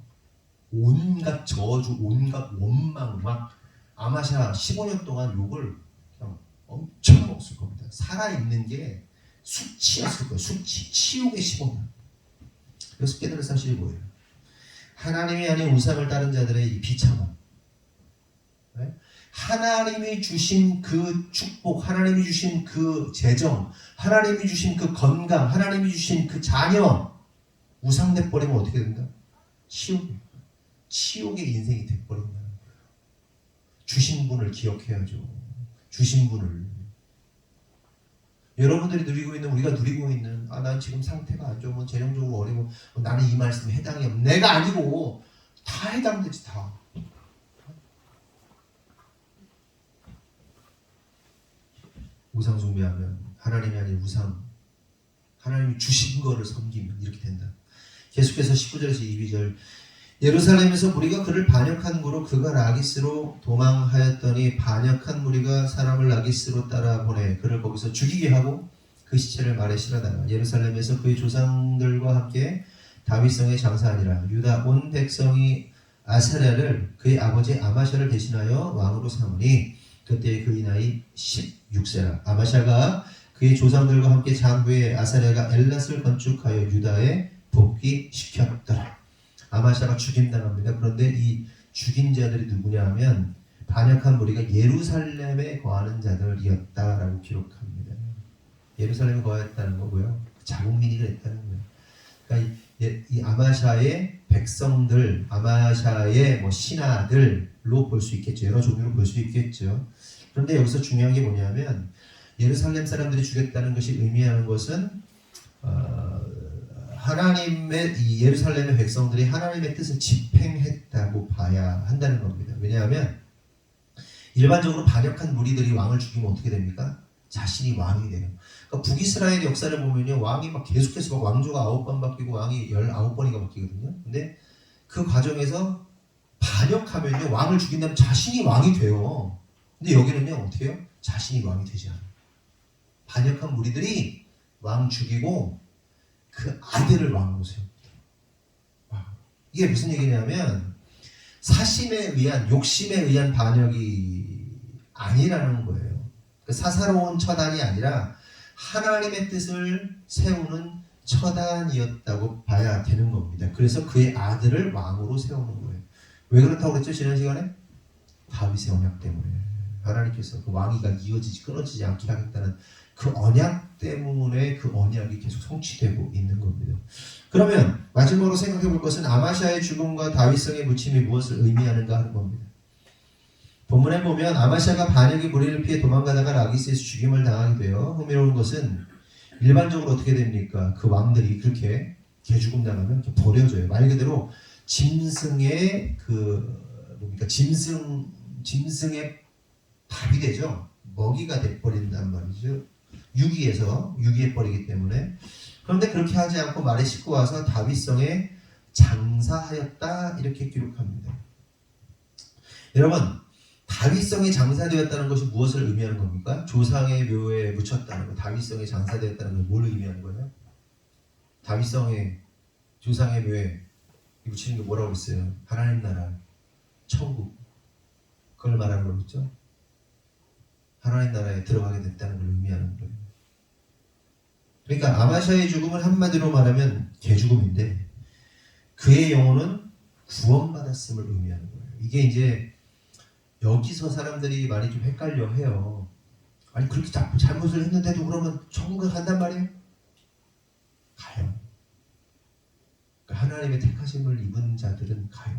온갖 저주, 온갖 원망, 아마샤 15년 동안 욕을 그냥 엄청 먹었을 겁니다. 살아있는 게 수치였을 거예요. 수치. 치욕의 15년. 그래서 깨달을 사실이 뭐예요? 하나님이 아닌 우상을 따른 자들의 이 비참함. 네? 하나님이 주신 그 축복, 하나님이 주신 그 재정, 하나님이 주신 그 건강, 하나님이 주신 그 자녀 우상돼 버리면 어떻게 된다? 치욕의 인생이 돼버린다는 거예요. 주신 분을 기억해야죠. 주신 분을. 여러분들이 우리가 누리고 있는 난 지금 상태가 안 좋으면 재정적으로 어려워 나는 이 말씀에 해당이 없는 내가 아니고 다 해당되지 다. 우상 숭배하면 하나님이 아닌 우상, 하나님이 주신 거를 섬기면 이렇게 된다. 계속해서 19절에서 22절 예루살렘에서 무리가 그를 반역한 고로 그가 라기스로 도망하였더니 반역한 무리가 사람을 라기스로 따라 보내 그를 거기서 죽이게 하고 그 시체를 말에 실어다가 예루살렘에서 그의 조상들과 함께 다윗성에 장사하니라. 유다 온 백성이 아사랴를 그의 아버지 아마샤를 대신하여 왕으로 삼으니 그때 그의 나이 16세라. 아마샤가 그의 조상들과 함께 장후에 아사랴가 엘랏을 건축하여 유다에 복귀시켰더라. 아마샤가 죽임당합니다. 그런데 이 죽인 자들이 누구냐 하면 반역한 무리가 예루살렘에 거하는 자들이었다라고 기록합니다. 예루살렘에 거했다는 거고요. 자국민이 그랬다는 거예요. 그러니까 이 아마샤의 백성들, 아마샤의 뭐 신하들로 볼 수 있겠죠. 여러 종류로 볼 수 있겠죠. 그런데 여기서 중요한 게 뭐냐면 예루살렘 사람들이 죽였다는 것이 의미하는 것은 하나님의 이 예루살렘의 백성들이 하나님의 뜻을 집행했다고 봐야 한다는 겁니다. 왜냐하면 일반적으로 반역한 무리들이 왕을 죽이면 어떻게 됩니까? 자신이 왕이 돼요. 그러니까 북이스라엘 역사를 보면요, 왕이 막 계속해서 막 왕조가 9번 바뀌고 왕이 19번이가 바뀌거든요. 근데 그 과정에서 반역하면요, 왕을 죽인다면 자신이 왕이 돼요. 근데 여기는요, 어떻게 해요? 자신이 왕이 되지 않아요. 반역한 무리들이 왕 죽이고 그 아들을 왕으로 세웁니다. 이게 무슨 얘기냐면 사심에 의한, 욕심에 의한 반역이 아니라는 거예요. 사사로운 처단이 아니라 하나님의 뜻을 세우는 처단이었다고 봐야 되는 겁니다. 그래서 그의 아들을 왕으로 세우는 거예요. 왜 그렇다고 그랬죠? 지난 시간에? 다윗의 언약 때문에. 하나님께서 그 왕위가 이어지지 끊어지지 않게 하겠다는 그 언약 때문에 그 언약이 계속 성취되고 있는 겁니다. 그러면 마지막으로 생각해 볼 것은 아마샤의 죽음과 다윗성의 묻힘이 무엇을 의미하는가 하는 겁니다. 본문에 보면 아마샤가 반역의 무리를 피해 도망가다가 라기스에서 죽임을 당하게 되어 흥미로운 것은 일반적으로 어떻게 됩니까? 그 왕들이 그렇게 개죽음 당하면 버려져요. 말 그대로 짐승의 짐승의 밥이 되죠. 먹이가 돼버린단 말이죠. 유기해 버리기 때문에. 그런데 그렇게 하지 않고 말에 싣고 와서 다윗성에 장사하였다 이렇게 기록합니다. 여러분, 다윗성에 장사되었다는 것이 무엇을 의미하는 겁니까? 조상의 묘에 묻혔다는 거. 다윗성에 장사되었다는 건 뭘 의미하는 거예요? 다윗성에 조상의 묘에 묻히는 게 뭐라고 했어요? 하나님 나라, 천국. 그걸 말하는 거겠죠? 하나님 나라에 들어가게 됐다는 걸 의미하는 거예요. 그러니까 아마샤의 죽음은 한마디로 말하면 개죽음인데 그의 영혼은 구원받았음을 의미하는 거예요. 이게 이제 여기서 사람들이 많이 좀 헷갈려 해요. 아니 그렇게 자꾸 잘못을 했는데도 그러면 천국에 간단 말이에요? 가요. 그러니까 하나님의 택하심을 입은 자들은 가요.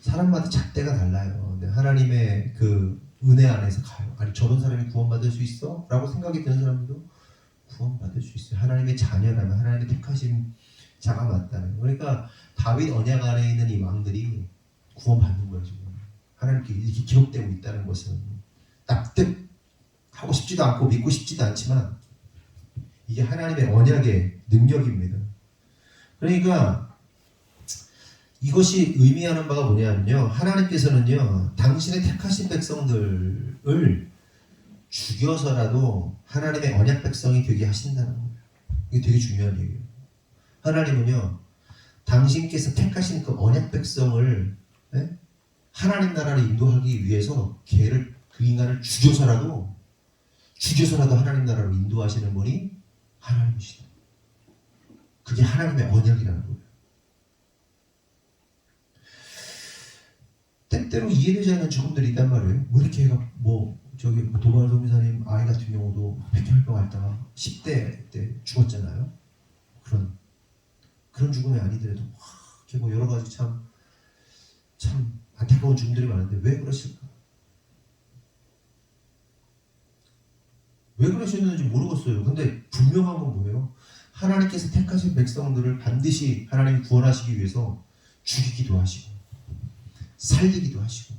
사람마다 잣대가 달라요. 근데 하나님의 그 은혜 안에서 가요. 아니 저런 사람이 구원받을 수 있어? 라고 생각이 드는 사람도 구원받을 수 있어요. 하나님의 자녀라면 하나님의 택하심 자가 맞다는. 그러니까 다윗 언약 안에 있는 이 왕들이 구원받는 거예요. 지금 하나님께 이렇게 기록되고 있다는 것은 납득하고 싶지도 않고 믿고 싶지도 않지만 이게 하나님의 언약의 능력입니다. 그러니까 이것이 의미하는 바가 뭐냐면요, 하나님께서는요 당신의 택하신 백성들을 죽여서라도 하나님의 언약 백성이 되게 하신다는 거예요. 이게 되게 중요한 얘기예요. 하나님은요 당신께서 택하신 그 언약 백성을 하나님 나라를 인도하기 위해서 그 인간을 죽여서라도 하나님 나라로 인도하시는 분이 하나님이시다. 그게 하나님의 언약이라는 거예요. 때때로 이해되지 않는 죽음들이 있단 말이에요. 왜 이렇게 얘가 도발 도미사님 아이 같은 경우도 백혈병 앓다가 10대 때 죽었잖아요. 그런 죽음이 아니더라도 뭐 여러 가지 참 안타까운 죽음들이 많은데 왜 그러실까? 왜 그러셨는지 모르겠어요. 근데 분명한 건 뭐예요? 하나님께서 택하신 백성들을 반드시 하나님이 구원하시기 위해서 죽이기도 하시고 살리기도 하시고,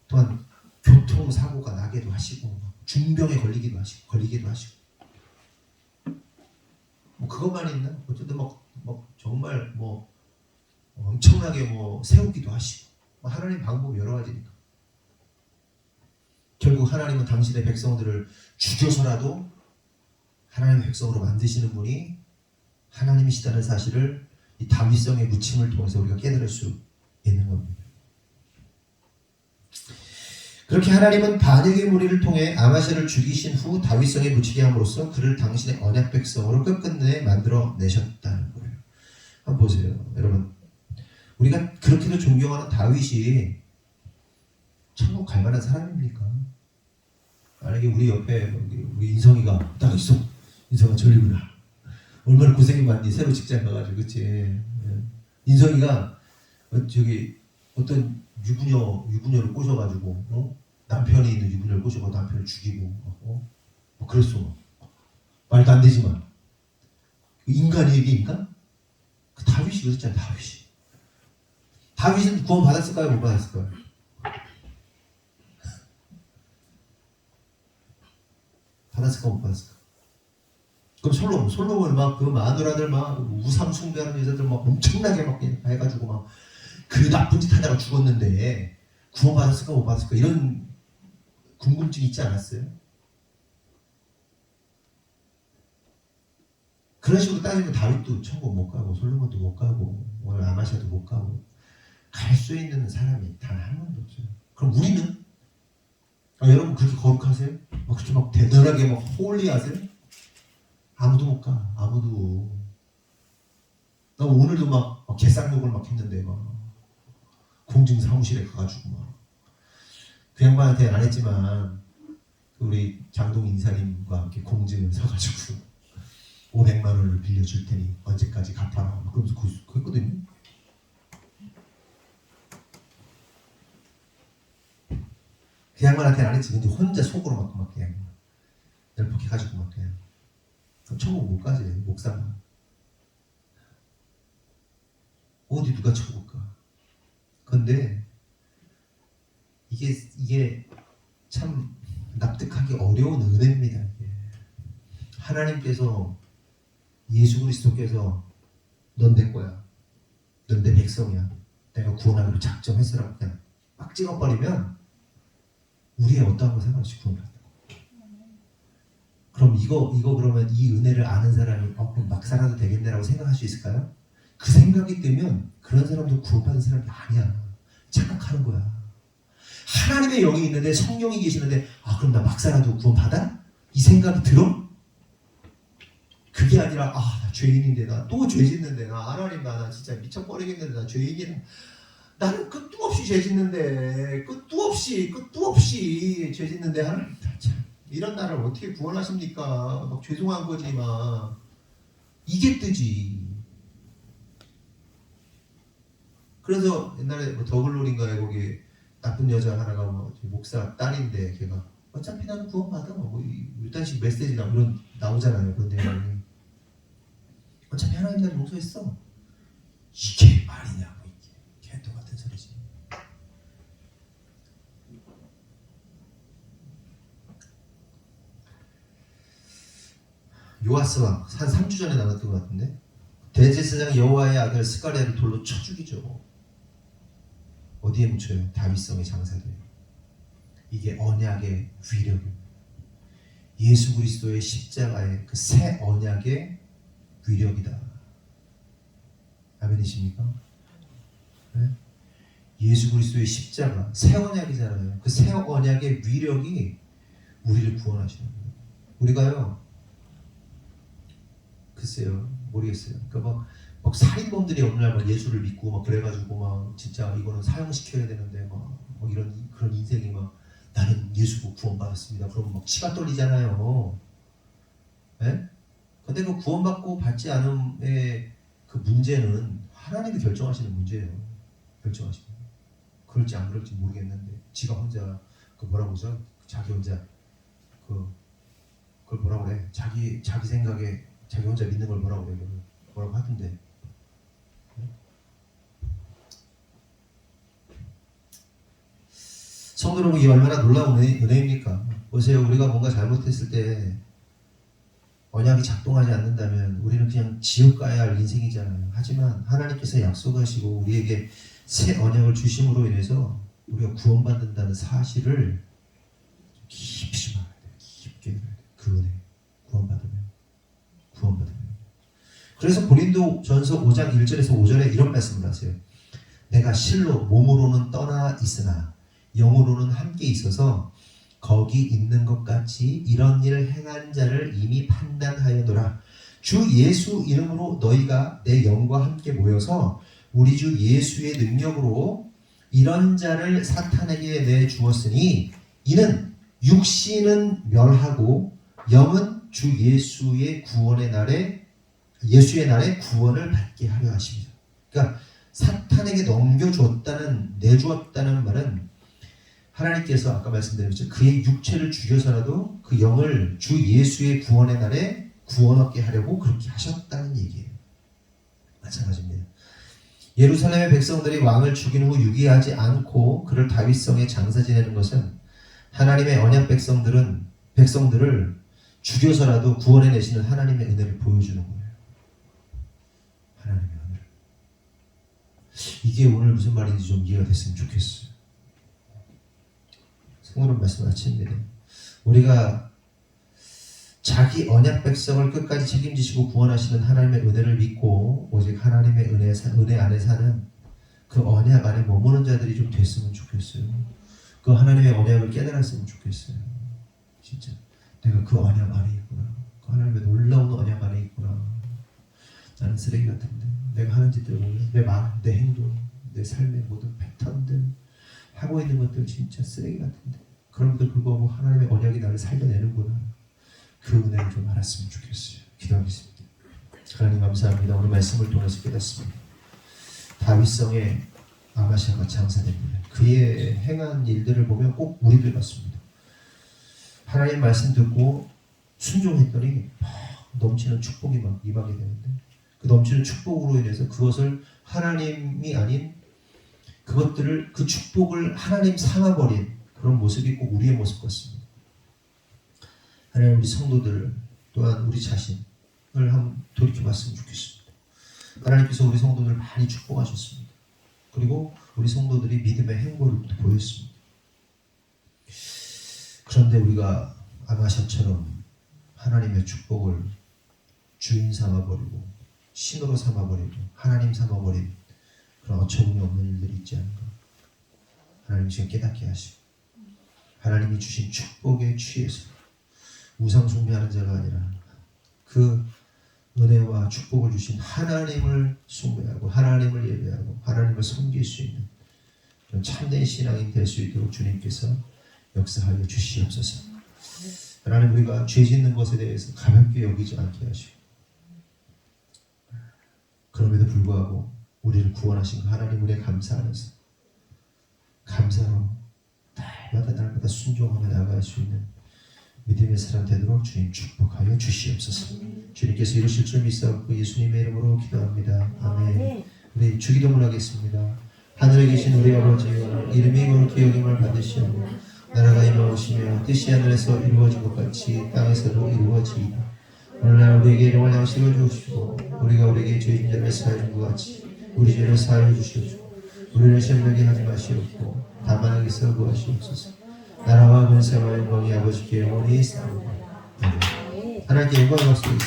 또한 교통사고가 나게도 하시고 중병에 걸리기도 하시고 뭐 그것만 있나? 어쨌든 막 정말 뭐 엄청나게 뭐 세우기도 하시고 하나님 방법이 여러 가지니까. 결국 하나님은 당신의 백성들을 죽여서라도 하나님의 백성으로 만드시는 분이 하나님이시다는 사실을 이 다윗성의 묻힘을 통해서 우리가 깨달을 수 있는 겁니다. 그렇게 하나님은 반역의 무리를 통해 아마샤를 죽이신 후 다윗성에 묻히게 함으로써 그를 당신의 언약 백성으로 끝끝내 만들어내셨다는 거예요. 한번 보세요. 여러분, 우리가 그렇게도 존경하는 다윗이 천국 갈 만한 사람입니까? 만약에 우리 옆에 우리 인성이가 딱 있어. 인성아 저리구나. 얼마나 고생이 많니. 새로 직장 가가지고 그치. 인성이가 저기 어떤 유부녀를 꼬셔가지고 남편이 있는 유부녀를 꼬셔서 남편을 죽이고 뭐 그랬어. 말도 안 되지만 인간이 이게 인간? 그 다윗이 그랬잖아. 다윗은 구원 받았을까요? 못 받았을까요? 받았을까 못 받았을까? 그럼 솔로몬을 막 그 마누라들 막 우상 숭배하는 여자들 막 엄청나게 막 해가지고 막 그 나쁜 짓 하다가 죽었는데 구원 받았을까 못 받았을까 이런 궁금증이 있지 않았어요? 그런 식으로 따지면 다윗도 천국 못 가고 솔로몬도 못 가고 오늘 아마샤도 못 가고 갈 수 있는 사람이 단 한 명도 없어요. 그럼 우리는? 여러분 그렇게 거룩하세요? 그렇게 막 대단하게 막 홀리하세요? 아무도 못 가. 아무도. 나 오늘도 막 개쌍욕을 막 했는데 막 공증 사무실에 가가지고 막 그 양반한테 안 했지만 우리 장동 인사님과 함께 공증을 사가지고 500만 원을 빌려줄 테니 언제까지 갚아라. 그러면서 그랬거든요. 그 양반한테 안 했지. 근데 혼자 속으로 막 그냥 열폭해 가지고 막 그냥 천국 못 가지. 목사만 어디 누가 천국 가. 근데 이게 참 납득하기 어려운 은혜입니다. 하나님께서 예수 그리스도께서 넌 내 거야. 넌 내 백성이야. 내가 구원하기로 작정했으라고 그냥 막 찍어버리면 우리의 어떠한 거 상관없이 구원받는다. 그럼 이거 그러면 이 은혜를 아는 사람이 그럼 막 살아도 되겠네라고 생각할 수 있을까요? 그 생각이 뜨면 그런 사람도 구원받은 사람이 아니야. 착각하는 거야. 하나님의 영이 있는데 성령이 계시는데 그럼 나 막 살아도 구원받아? 이 생각이 들어? 그게 아니라 나 죄인인데 나 또 죄 짓는데 나 하나님 나 진짜 미쳐버리겠는데 나 죄인이라 나는 끝도 없이 죄 짓는데 끝도 없이 죄 짓는데 하나님 참 이런 나를 어떻게 구원하십니까? 막 죄송한 거지 막 이게 뜨지. 그래서 옛날에 더글로리인가에 거기 나쁜 여자 하나가 목사 딸인데 걔가 어차피 나는 구원받아 일단씩 메시지나 이런 나오잖아요. 그런 내용이 어차피 하나님 날 용서했어. 이게 말이냐고 이게 개똥 같은 소리지. 요아스왕 한 3주 전에 나왔던 것 같은데 대제사장 여호와의 아들 스가랴를 돌로 쳐 죽이죠. 어디에 묻혀요? 다윗성에 장사돼요. 이게 언약의 위력입니다. 예수 그리스도의 십자가의 그 새 언약의 위력이다. 아멘이십니까? 네? 예수 그리스도의 십자가 새 언약이잖아요. 그 새 언약의 위력이 우리를 구원하시는 거예요. 우리가요 글쎄요 모르겠어요. 그러니까 막 살인범들이 어느 날 막 예수를 믿고 막 그래가지고 막 진짜 이거는 사형시켜야 되는데 막 이런 그런 인생이 막 나는 예수 구원받았습니다. 그러면 막 치가 떨리잖아요. 네? 근데 그 구원받고 받지 않음의 그 문제는 하나님이 결정하시는 문제예요. 결정하시는. 그럴지 안 그럴지 모르겠는데 지가 혼자 그 뭐라고 하죠? 자기 혼자 그걸 뭐라고 그래? 자기 생각에 자기 혼자 믿는 걸 뭐라고 그래? 뭐라고 하던데. 성도 여러분, 이게 얼마나 놀라운 은혜입니까? 보세요. 우리가 뭔가 잘못했을 때 언약이 작동하지 않는다면 우리는 그냥 지옥 가야 할 인생이잖아요. 하지만 하나님께서 약속하시고 우리에게 새 언약을 주심으로 인해서 우리가 구원받는다는 사실을 깊이 좀 알아야 돼요. 깊게 알아야 돼요. 그 은혜, 구원받으면. 그래서 고린도전서 5장 1절에서 5절에 이런 말씀을 하세요. 내가 실로 몸으로는 떠나 있으나 영으로는 함께 있어서 거기 있는 것 같이 이런 일을 행한 자를 이미 판단하여노라. 주 예수 이름으로 너희가 내 영과 함께 모여서 우리 주 예수의 능력으로 이런 자를 사탄에게 내주었으니 이는 육신은 멸하고 영은 주 예수의 날에 구원을 받게 하려 하십니다. 그러니까 사탄에게 내주었다는 말은 하나님께서 아까 말씀드린 것처럼 그의 육체를 죽여서라도 그 영을 주 예수의 구원의 날에 구원 얻게 하려고 그렇게 하셨다는 얘기예요. 마찬가지입니다. 예루살렘의 백성들이 왕을 죽인 후 유기하지 않고 그를 다윗성에 장사 지내는 것은 하나님의 언약 백성들을 죽여서라도 구원해 내시는 하나님의 은혜를 보여주는 거예요. 하나님의 은혜를. 이게 오늘 무슨 말인지 좀 이해가 됐으면 좋겠어요. 성도님 말씀 마칩니다. 우리가 자기 언약 백성을 끝까지 책임지시고 구원하시는 하나님의 은혜를 믿고 오직 하나님의 은혜 안에 사는 그 언약 안에 머무는 자들이 좀 됐으면 좋겠어요. 그 하나님의 언약을 깨달았으면 좋겠어요. 진짜 내가 그 언약 안에 있구나. 그 하나님의 놀라운 언약 안에 있구나. 나는 쓰레기 같은데 내가 하는 짓들 보면 내 마음, 내 행동, 내 삶의 모든 패턴들 하고 있는 것들 진짜 쓰레기 같은데 그럼에도 불구하고 하나님의 언약이 나를 살려내는구나. 그 은혜를 좀 알았으면 좋겠어요. 기도하겠습니다. 하나님 감사합니다. 오늘 말씀을 통해서 깨닫습니다. 다윗성에 아마샤가 장사됩니다. 그의 행한 일들을 보면 꼭 우리들 같습니다. 하나님 말씀 듣고 순종했더니 넘치는 축복이 막 임하게 되는데 그 넘치는 축복으로 인해서 그것을 하나님이 아닌 그 축복을 하나님 삼아버린 그런 모습이 꼭 우리의 모습 같습니다. 하나님 우리 성도들 또한 우리 자신을 한번 돌이켜봤으면 좋겠습니다. 하나님께서 우리 성도들 많이 축복하셨습니다. 그리고 우리 성도들이 믿음의 행보를 보였습니다. 그런데 우리가 아마샤처럼 하나님의 축복을 주인 삼아버리고 신으로 삼아버리고 하나님 삼아버린 그런 어처구니 없는 일들이 있지 않은가. 하나님 지금 깨닫게 하시고 하나님이 주신 축복에 취해서 우상 숭배하는 자가 아니라 그 은혜와 축복을 주신 하나님을 숭배하고 하나님을 예배하고 하나님을 섬길 수 있는 그런 참된 신앙이 될 수 있도록 주님께서 역사하여 주시옵소서. 하나님 우리가 죄 짓는 것에 대해서 가볍게 여기지 않게 하시고 그럼에도 불구하고 우리를 구원하신 그 하나님 은혜 감사하면서 감사로 날마다 순종하며 나아갈 수 있는 믿음의 사람 되도록 주님 축복하여 주시옵소서. 주님께서 이루실 줄 믿사옵고 예수님의 이름으로 기도합니다. 아멘. 우리 주기도문 하겠습니다. 하늘에 계신 우리 아버지여 이름이 거룩히 여김을 받으시오며 나라가 임하오시며 뜻이 하늘에서 이루어진 것 같이 땅에서도 이루어지이다. 오늘날 우리에게 일용할 양식을 주시고 우리가 우리에게 죄진 자를 사하여 준 것 같이 우리 죄를 사하여 주시옵소서. 우리를 시험하게 하지 마시옵고 다만 악에서 구하시옵소서. 나라와 권세와 영광이 아버지께 영원히 있사옵나이다. 하나님께 영광을 받습니다.